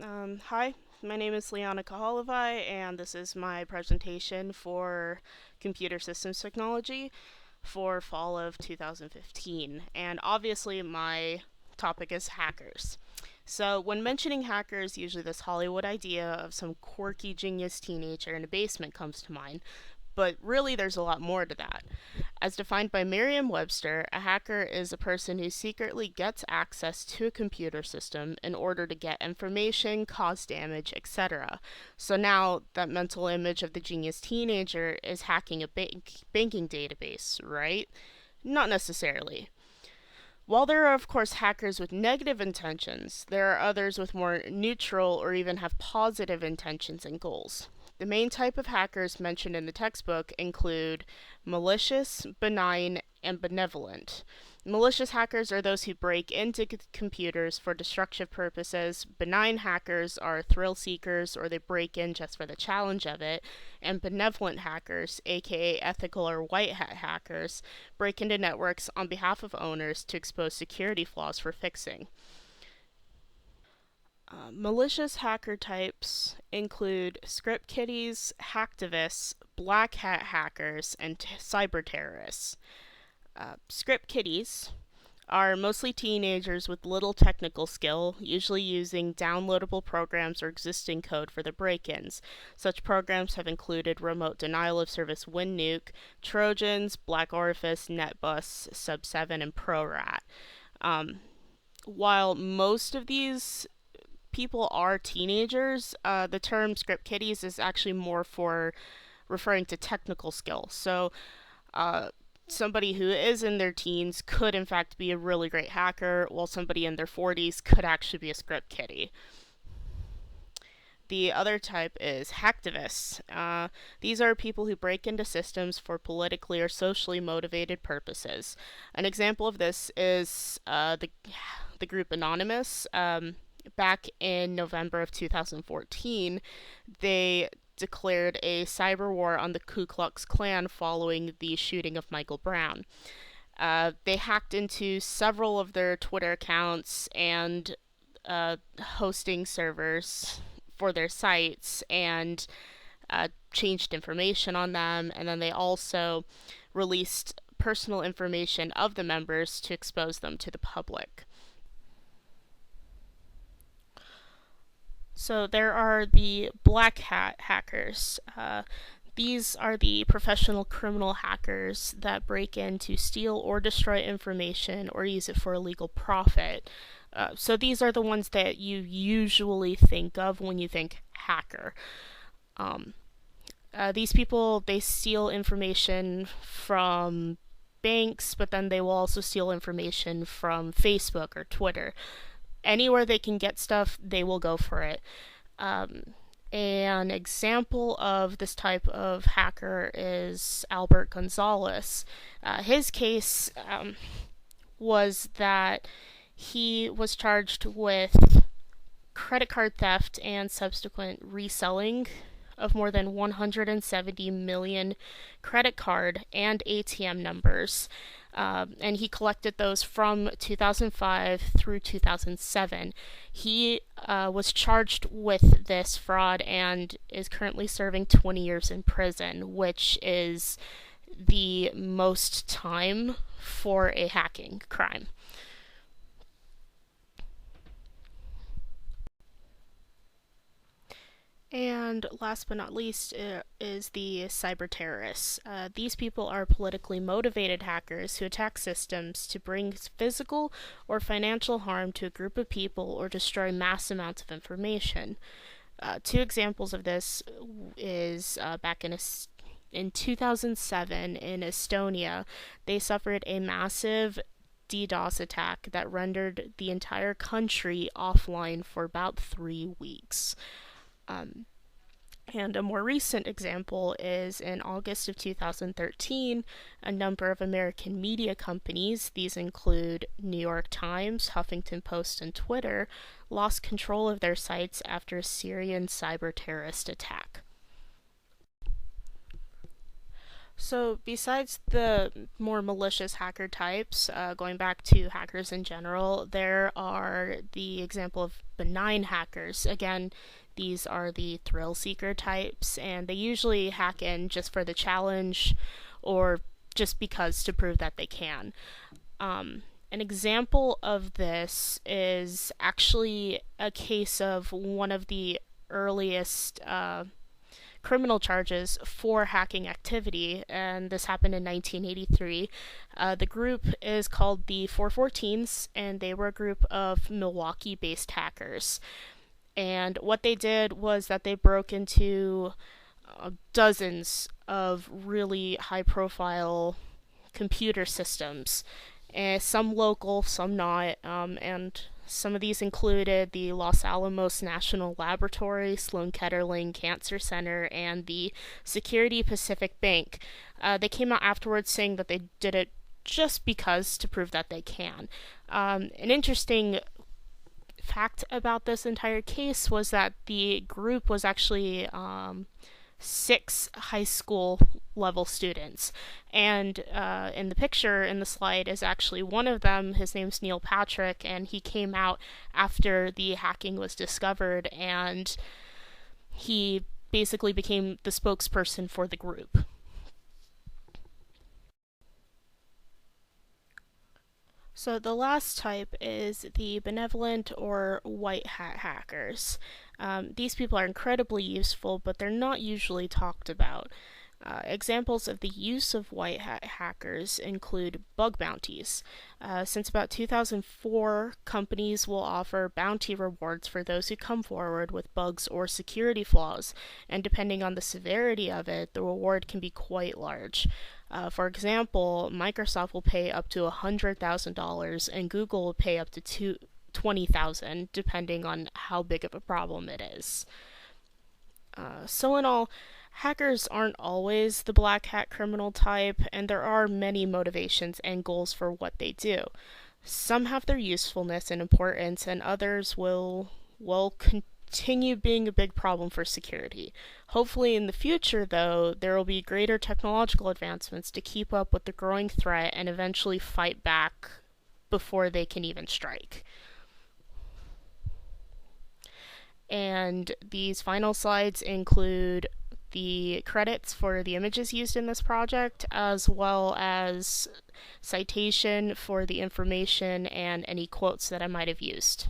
Hi, my name is Liana Kahalewai, and this is my presentation for computer systems technology for fall of 2015. And obviously, my topic is hackers. So, when mentioning hackers, usually this Hollywood idea of some quirky genius teenager in a basement comes to mind, but really there's a lot more to that. As defined by Merriam-Webster, a hacker is a person who secretly gets access to a computer system in order to get information, cause damage, etc. So now that mental image of the genius teenager is hacking a banking database, right? Not necessarily. While there are, of course, hackers with negative intentions, there are others with more neutral or even have positive intentions and goals. The main type of hackers mentioned in the textbook include malicious, benign, and benevolent. Malicious hackers are those who break into computers for destructive purposes. Benign hackers are thrill seekers, or they break in just for the challenge of it. And benevolent hackers, aka ethical or white hat hackers, break into networks on behalf of owners to expose security flaws for fixing. Malicious hacker types include script kiddies, hacktivists, black hat hackers, and cyber terrorists. Script kiddies are mostly teenagers with little technical skill, usually using downloadable programs or existing code for their break ins. Such programs have included Remote Denial of Service WinNuke, Trojans, Black Orifice, NetBus, Sub7, and ProRat. Um, while most of these people are teenagers, the term script kiddies is actually more for referring to technical skill. So, uh, somebody who is in their teens could, in fact, be a really great hacker, while somebody in their 40s could actually be a script kiddie. The other type is hacktivists. These are people who break into systems for politically or socially motivated purposes. An example of this is the group Anonymous. Back in November of 2014, they declared a cyber war on the Ku Klux Klan following the shooting of Michael Brown. They hacked into several of their Twitter accounts and hosting servers for their sites and changed information on them, and then they also released personal information of the members to expose them to the public. So there are the black hat hackers. These are the professional criminal hackers that break in to steal or destroy information or use it for illegal profit. So these are the ones that you usually think of when you think hacker. Um, these people, they steal information from banks, but then they will also steal information from Facebook or Twitter. Anywhere they can get stuff, they will go for it. Um, an example of this type of hacker is Albert Gonzalez. His case was that he was charged with credit card theft and subsequent reselling of more than 170 million credit card and ATM numbers. And he collected those from 2005 through 2007. He was charged with this fraud and is currently serving 20 years in prison, which is the most time for a hacking crime. And last but not least is the cyber terrorists. These people are politically motivated hackers who attack systems to bring physical or financial harm to a group of people or destroy mass amounts of information. Two examples of this is back in 2007 in Estonia, they suffered a massive DDoS attack that rendered the entire country offline for about 3 weeks. Um, and a more recent example is in August of 2013, a number of American media companies, these include New York Times, Huffington Post, and Twitter, lost control of their sites after a Syrian cyber terrorist attack. So, besides the more malicious hacker types, going back to hackers in general, there are the example of benign hackers. Again, these are the thrill seeker types, and they usually hack in just for the challenge or just because to prove that they can. An example of this is actually a case of one of the earliest criminal charges for hacking activity, and this happened in 1983. The group is called the 414s, and they were a group of Milwaukee based hackers. And what they did was that they broke into dozens of really high profile computer systems, some local, some not, and some of these included the Los Alamos National Laboratory, Sloan Kettering Cancer Center, and the Security Pacific Bank. They came out afterwards saying that they did it just because to prove that they can. An interesting fact about this entire case was that the group was actually 6 high school level students. And in the picture in the slide is actually one of them. His name's Neil Patrick, and he came out after the hacking was discovered, and he basically became the spokesperson for the group. So the last type is the benevolent or white hat hackers. These people are incredibly useful, but they're not usually talked about. Examples of the use of white hat hackers include bug bounties. Since about 2004, companies will offer bounty rewards for those who come forward with bugs or security flaws, and depending on the severity of it, the reward can be quite large. For example, Microsoft will pay up to $100,000, and Google will pay up to $20,000, depending on how big of a problem it is. So in all, hackers aren't always the black hat criminal type, and there are many motivations and goals for what they do. Some have their usefulness and importance, and others will continue being a big problem for security. Hopefully, in the future, though, there will be greater technological advancements to keep up with the growing threat and eventually fight back before they can even strike. And these final slides include the credits for the images used in this project, as well as citation for the information and any quotes that I might have used.